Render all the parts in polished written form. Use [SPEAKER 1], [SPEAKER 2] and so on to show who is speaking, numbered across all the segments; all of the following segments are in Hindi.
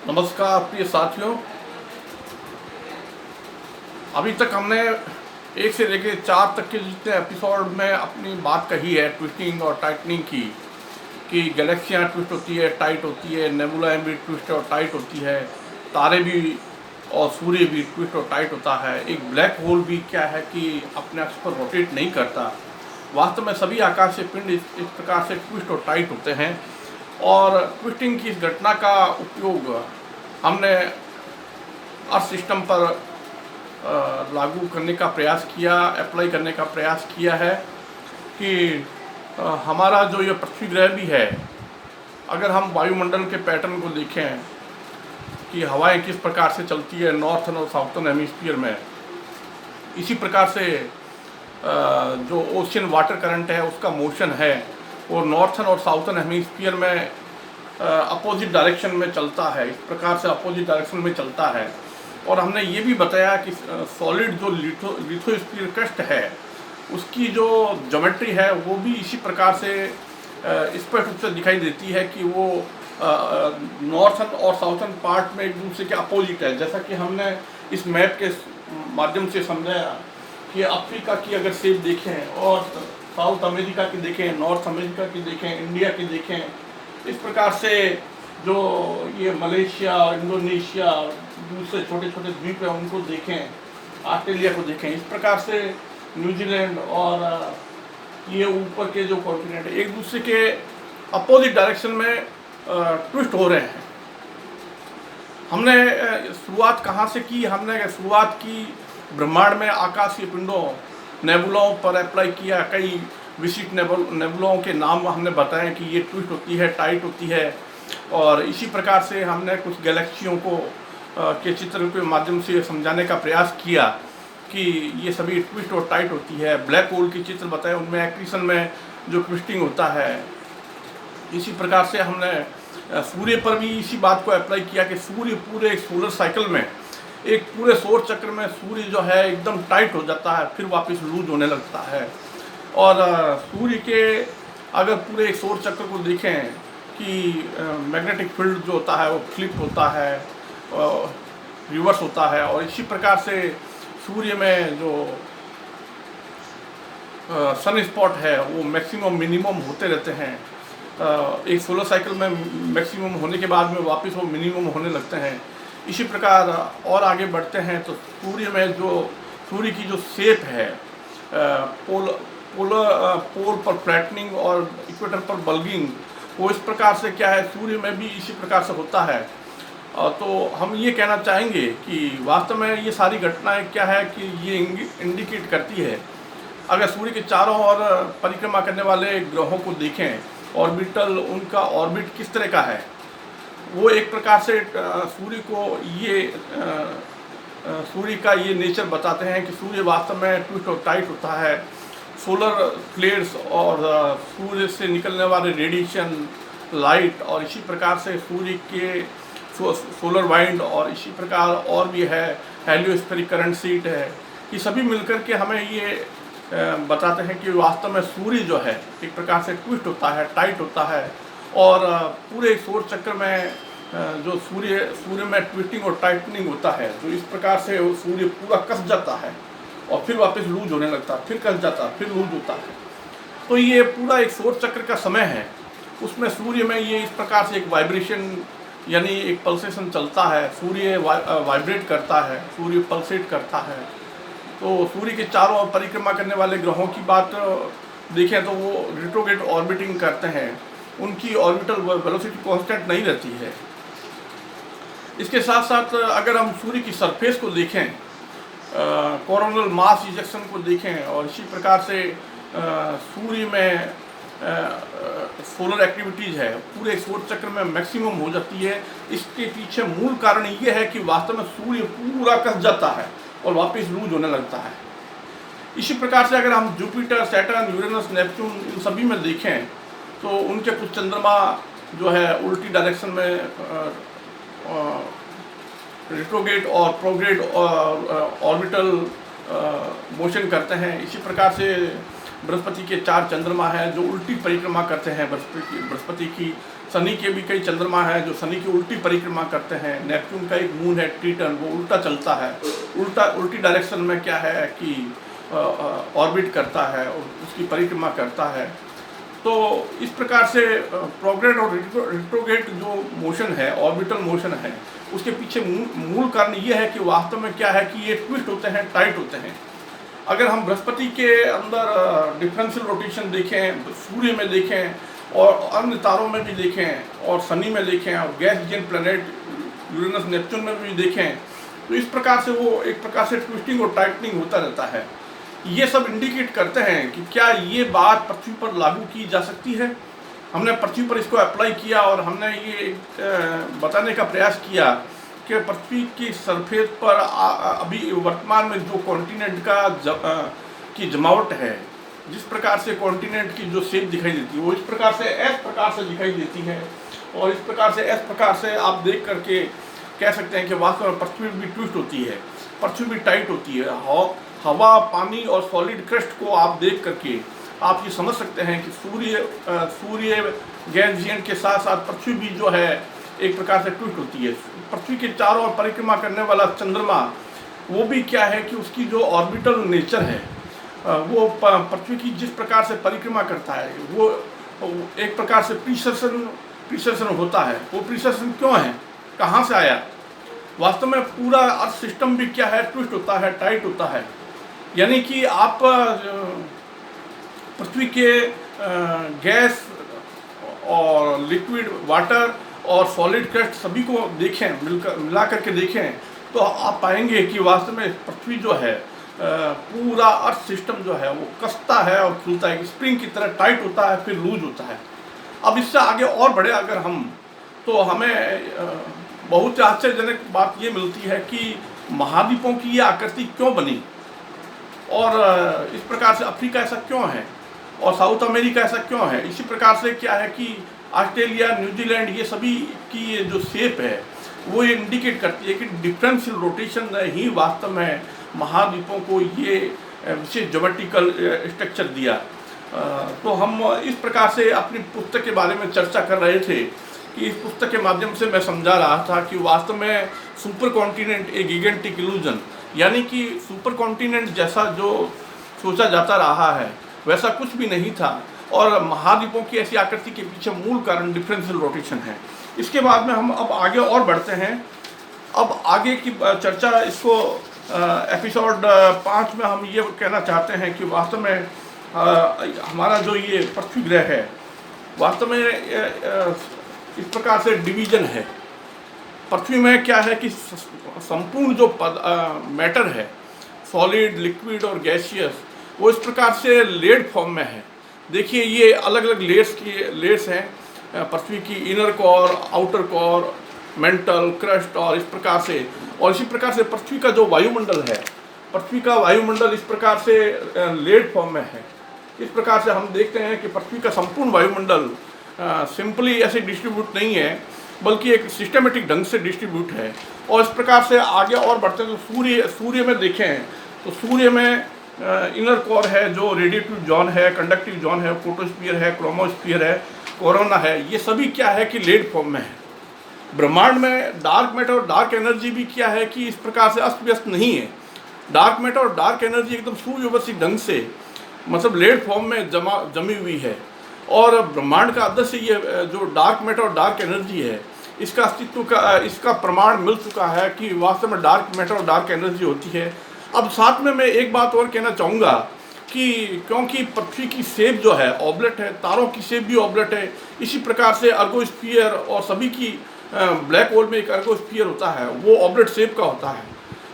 [SPEAKER 1] नमस्कार प्रिय साथियों। अभी तक हमने 1 से लेकर 4 तक के जितने एपिसोड में अपनी बात कही है ट्विस्टिंग और टाइटनिंग की, कि गैलेक्सियाँ ट्विस्ट होती है, टाइट होती है, नेबुला भी ट्विस्ट और टाइट होती है, तारे भी और सूर्य भी ट्विस्ट और टाइट होता है। एक ब्लैक होल भी क्या है कि अपने अक्ष पर रोटेट नहीं करता। वास्तव में सभी आकाशीय पिंड इस प्रकार से ट्विस्ट और टाइट होते हैं। और ट्विस्टिंग की इस घटना का उपयोग हमने अर्थ सिस्टम पर लागू करने का प्रयास किया, अप्लाई करने का प्रयास किया है कि हमारा जो ये पृथ्वी ग्रह भी है, अगर हम वायुमंडल के पैटर्न को देखें कि हवाएं किस प्रकार से चलती है नॉर्थन और साउथर्न हेमिस्फीयर में, इसी प्रकार से जो ओशियन वाटर करंट है उसका मोशन है वो नॉर्थन और साउथर्न हेमिस्फीयर में अपोजिट डायरेक्शन में चलता है। इस प्रकार से अपोजिट डायरेक्शन में चलता है। और हमने ये भी बताया कि सॉलिड जो लिथोस्फीयर क्रस्ट है उसकी जो ज्योमेट्री है वो भी इसी प्रकार से स्पष्ट रूप से दिखाई देती है कि वो नॉर्थन और साउथर्न पार्ट में एक दूसरे के अपोजिट है। जैसा कि हमने इस मैप के माध्यम से समझाया कि अफ्रीका की अगर शेप देखें और साउथ अमेरिका की देखें, नॉर्थ अमेरिका की देखें, इंडिया की देखें, इस प्रकार से जो ये मलेशिया, इंडोनेशिया, दूसरे छोटे छोटे द्वीप हैं उनको देखें, ऑस्ट्रेलिया को देखें, इस प्रकार से न्यूजीलैंड और ये ऊपर के जो कॉन्टिनेंट एक दूसरे के अपोजिट डायरेक्शन में ट्विस्ट हो रहे हैं। हमने शुरुआत कहाँ से की? हमने शुरुआत की ब्रह्मांड में आकाशीय पिंडों, नेबुलाओं पर अप्लाई किया। कई विशिष्ट नेबुलाओं के नाम हमने बताए कि ये ट्विस्ट होती है, टाइट होती है। और इसी प्रकार से हमने कुछ गैलेक्सियों को के चित्र के माध्यम से समझाने का प्रयास किया कि ये सभी ट्विस्ट और टाइट होती है। ब्लैक होल के चित्र बताए, उनमें एक्रीशन में जो ट्विस्टिंग होता है। इसी प्रकार से हमने सूर्य पर भी इसी बात को अप्लाई किया कि सूर्य पूरे एक सोलर साइकिल में, एक पूरे सौर चक्र में सूर्य जो है एकदम टाइट हो जाता है, फिर वापस लूज होने लगता है। और सूर्य के अगर पूरे एक सौर चक्र को देखें कि मैग्नेटिक फील्ड जो होता है वो फ्लिप होता है, रिवर्स होता है। और इसी प्रकार से सूर्य में जो सन स्पॉट है वो मैक्सिमम मिनिमम होते रहते हैं। एक सोलर साइकिल में मैक्सिमम होने के बाद में वापस वो मिनिमम होने लगते हैं। इसी प्रकार और आगे बढ़ते हैं तो सूर्य में जो सूर्य की जो शेप है, पोल पर फ्लैटनिंग और इक्वेटर पर बल्गिंग, वो इस प्रकार से क्या है सूर्य में भी इसी प्रकार से होता है। तो हम ये कहना चाहेंगे कि वास्तव में ये सारी घटनाएं क्या है कि ये इंडिकेट करती है, अगर सूर्य के चारों ओर परिक्रमा करने वाले ग्रहों को देखें, ऑर्बिटल उनका ऑर्बिट किस तरह का है, वो एक प्रकार से सूर्य को ये सूर्य का ये नेचर बताते हैं कि सूर्य वास्तव में ट्विस्ट और टाइट होता है। सोलर फ्लेयर्स और सूर्य से निकलने वाले रेडिएशन, लाइट, और इसी प्रकार से सूर्य के सोलर वाइंड, और इसी प्रकार और भी है हेलियोस्फेरिक करंट सीट है, ये सभी मिलकर के हमें ये बताते हैं कि वास्तव में सूर्य जो है एक प्रकार से ट्विस्ट होता है, टाइट होता है। और पूरे सौर चक्र में जो सूर्य में ट्विस्टिंग और टाइटनिंग होता है, तो इस प्रकार से सूर्य पूरा कस जाता है और फिर वापस लूज होने लगता है, फिर कस जाता है, फिर लूज होता है। तो ये पूरा एक सौर चक्र का समय है, उसमें सूर्य में ये इस प्रकार से एक वाइब्रेशन यानी एक पल्सेशन चलता है। सूर्य वाइब्रेट करता है, सूर्य पल्सेट करता है। तो सूर्य के चारों ओर परिक्रमा करने वाले ग्रहों की बात देखें तो वो रिट्रोग्रेड ऑर्बिटिंग करते हैं, उनकी ऑर्बिटल वेलोसिटी कांस्टेंट नहीं रहती है। इसके साथ साथ अगर हम सूर्य की सरफेस को देखें, कोरोनल मास इजेक्शन को देखें, और इसी प्रकार से सूर्य में सोलर एक्टिविटीज़ है पूरे सौर चक्र में मैक्सिमम हो जाती है। इसके पीछे मूल कारण ये है कि वास्तव में सूर्य पूरा कस जाता है और वापस लूज होने लगता है। इसी प्रकार से अगर हम जुपिटर, सैटर्न, यूरेनस, नेपच्यून इन सभी में देखें तो उनके कुछ चंद्रमा जो है उल्टी डायरेक्शन में रिट्रोग्रेड और प्रोग्रेड ऑर्बिटल मोशन करते हैं। इसी प्रकार से बृहस्पति के 4 चंद्रमा हैं जो उल्टी परिक्रमा करते हैं बृहस्पति की शनि के भी कई चंद्रमा हैं जो शनि की उल्टी परिक्रमा करते हैं। नेपच्यून का एक मून है ट्रिटन, वो उल्टा चलता है, उल्टी डायरेक्शन में क्या है कि ऑर्बिट करता है और उसकी परिक्रमा करता है। तो इस प्रकार से प्रोग्रेड और रिट्रोग्रेड जो मोशन है, ऑर्बिटल मोशन है, उसके पीछे मूल कारण ये है कि वास्तव में क्या है कि ये ट्विस्ट होते हैं, टाइट होते हैं। अगर हम बृहस्पति के अंदर डिफरेंशियल रोटेशन देखें, सूर्य में देखें और अन्य तारों में भी देखें और शनि में देखें और गैस गियन प्लैनेट यूरेनस नेपच्यून में भी देखें, तो इस प्रकार से वो एक प्रकार से ट्विस्टिंग और टाइटनिंग होता रहता है। ये सब इंडिकेट करते हैं कि क्या ये बात पृथ्वी पर लागू की जा सकती है। हमने पृथ्वी पर इसको अप्लाई किया और हमने ये बताने का प्रयास किया कि पृथ्वी की सरफेस पर अभी वर्तमान में जो कॉन्टिनेंट की जमावट है, जिस प्रकार से कॉन्टिनेंट की जो शेप दिखाई देती है वो इस प्रकार से एस प्रकार से दिखाई देती है, और इस प्रकार से एस प्रकार से आप देख करके कह सकते हैं कि वास्तव में पृथ्वी भी ट्विस्ट होती है, पृथ्वी भी टाइट होती है। हवा, पानी और सॉलिड क्रस्ट को आप देख करके आप ये समझ सकते हैं कि सूर्य गैस गियन के साथ साथ पृथ्वी भी जो है एक प्रकार से ट्विस्ट होती है। पृथ्वी के चारों ओर परिक्रमा करने वाला चंद्रमा, वो भी क्या है कि उसकी जो ऑर्बिटल नेचर है, वो पृथ्वी की जिस प्रकार से परिक्रमा करता है वो एक प्रकार से प्रीसेशन होता है। वो प्रीसेशन क्यों है, कहाँ से आया? वास्तव में पूरा अर्थ सिस्टम भी क्या है, ट्विस्ट होता है, टाइट होता है। यानी कि आप पृथ्वी के गैस और लिक्विड वाटर और सॉलिड क्रस्ट सभी को देखें, मिला करके देखें, तो आप पाएंगे कि वास्तव में पृथ्वी जो है पूरा अर्थ सिस्टम जो है वो कसता है और खुलता है, स्प्रिंग की तरह टाइट होता है, फिर लूज होता है। अब इससे आगे और बढ़े अगर हम, तो हमें बहुत आश्चर्यजनक बात ये मिलती है कि महाद्वीपों की ये आकृति क्यों बनी, और इस प्रकार से अफ्रीका ऐसा क्यों है और साउथ अमेरिका ऐसा क्यों है। इसी प्रकार से क्या है कि ऑस्ट्रेलिया, न्यूजीलैंड, ये सभी की ये जो शेप है वो ये इंडिकेट करती है कि डिफरेंशियल रोटेशन ने ही वास्तव में महाद्वीपों को ये विशेष ज्योमेट्रिकल स्ट्रक्चर दिया। तो हम इस प्रकार से अपनी पुस्तक के बारे में चर्चा कर रहे थे कि इस पुस्तक के माध्यम से मैं समझा रहा था कि वास्तव में सुपर कॉन्टिनेंट ए गिगेंटिक इल्यूजन, यानी कि सुपर कॉन्टिनेंट जैसा जो सोचा जाता रहा है वैसा कुछ भी नहीं था, और महाद्वीपों की ऐसी आकृति के पीछे मूल कारण डिफरेंशियल रोटेशन है। इसके बाद में हम अब आगे और बढ़ते हैं। अब आगे की चर्चा, इसको एपिसोड 5 में हम ये कहना चाहते हैं कि वास्तव में हमारा जो ये पृथ्वी ग्रह है वास्तव में इस प्रकार से डिवीजन है। पृथ्वी में क्या है कि संपूर्ण जो मैटर है, सॉलिड, लिक्विड और गैसियस, वो इस प्रकार से लेड फॉर्म में है। देखिए ये अलग अलग लेयर्स हैं पृथ्वी की, inner core, outer core, mental, crust, और इस प्रकार से, और इसी प्रकार से पृथ्वी का जो वायुमंडल है, पृथ्वी का वायुमंडल इस प्रकार से लेड फॉर्म में है। इस प्रकार से हम देखते हैं कि पृथ्वी का संपूर्ण वायुमंडल सिंपली ऐसे डिस्ट्रीब्यूट नहीं है, बल्कि एक सिस्टमेटिक ढंग से डिस्ट्रीब्यूट है। और इस प्रकार से आगे और बढ़ते हैं तो सूर्य में देखें तो सूर्य में इनर कोर है जो रेडिएटिव जोन है, कंडक्टिव जोन है, फोटोस्फीयर है, क्रोमोस्फीयर है, कोरोना है, ये सभी क्या है कि लेड फॉर्म में है। ब्रह्मांड में डार्क मैटर और डार्क एनर्जी भी क्या है कि इस प्रकार से अस्त व्यस्त नहीं है। डार्क मैटर और डार्क एनर्जी एकदम सुव्यवस्थित ढंग से, मतलब लेड फॉर्म में जमी हुई है। और ब्रह्मांड का अदृश्य ये जो डार्क मैटर और डार्क एनर्जी है, इसका अस्तित्व का इसका प्रमाण मिल चुका है कि वास्तव में डार्क मैटर और डार्क एनर्जी होती है। अब साथ में मैं एक बात और कहना चाहूँगा कि क्योंकि पृथ्वी की शेप जो है ऑब्लेट है, तारों की शेप भी ऑब्लेट है, इसी प्रकार से अर्गोस्फीयर और सभी की ब्लैक होल में एक अर्गोस्फीयर होता है, वो ऑब्लेट शेप का होता है।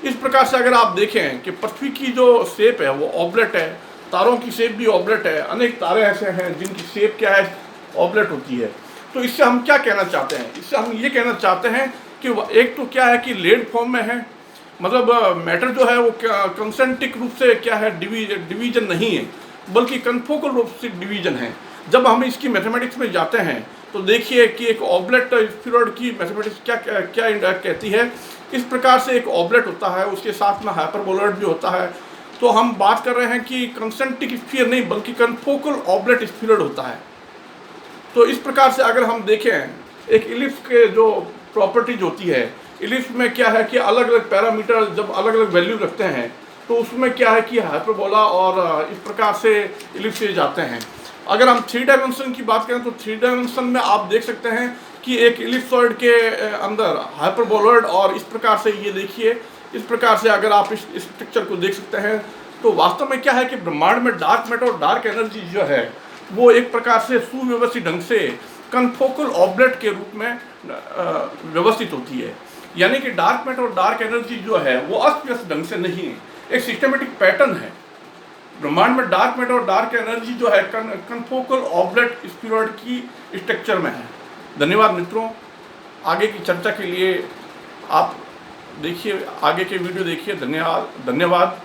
[SPEAKER 1] इस प्रकार से अगर आप देखें कि पृथ्वी की जो शेप है वो ऑब्लेट है, तारों की शेप भी ऑब्लेट है, अनेक तारे ऐसे हैं जिनकी शेप क्या है, ऑब्लेट होती है। तो इससे हम क्या कहना चाहते हैं? इससे हम ये कहना चाहते हैं कि एक तो क्या है कि लेड फॉर्म में है, मतलब मैटर जो है वो कंसेंट्रिक रूप से क्या है, डिवीजन नहीं है, बल्कि कन्फोकल रूप से डिवीजन है। जब हम इसकी मैथमेटिक्स में जाते हैं तो देखिए कि एक ऑब्लेट स्फीरॉइड की मैथमेटिक्स क्या कहती है। इस प्रकार से एक ऑब्लेट होता है, उसके साथ में हाइपरबोलॉइड भी होता है। तो हम बात कर रहे हैं कि कंसेंट्रिक स्फीयर नहीं बल्कि कन्फोकल ऑब्लेट स्फीरॉइड होता है। तो इस प्रकार से अगर हम देखें एक इलिप्स के जो प्रॉपर्टीज होती है, इलिप्स में क्या है कि अलग अलग पैरामीटर जब अलग अलग वैल्यू रखते हैं तो उसमें क्या है कि हाइपरबोला और इस प्रकार से इलिप्सेज आते हैं। अगर हम 3 डायमेंशन की बात करें तो 3 डायमेंशन में आप देख सकते हैं कि एक इलिप्सॉइड के अंदर हाइपरबोलॉइड, और इस प्रकार से ये देखिए, इस प्रकार से अगर आप इस पिक्चर को देख सकते हैं तो वास्तव में क्या है कि ब्रह्मांड में डार्क मैटर और डार्क एनर्जी जो है वो एक प्रकार से सुव्यवस्थित ढंग से कन्फोकल ऑब्लेट के रूप में व्यवस्थित होती है। यानी कि डार्क मैटर और डार्क एनर्जी जो है वो अस्त व्यस्त ढंग से नहीं है, एक सिस्टमेटिक पैटर्न है। ब्रह्मांड में डार्क मैटर और डार्क एनर्जी जो है कन्फोकल ऑब्लेट स्फीरॉइड की स्ट्रक्चर में है। धन्यवाद मित्रों, आगे की चर्चा के लिए आप देखिए, आगे के वीडियो देखिए। धन्यवाद।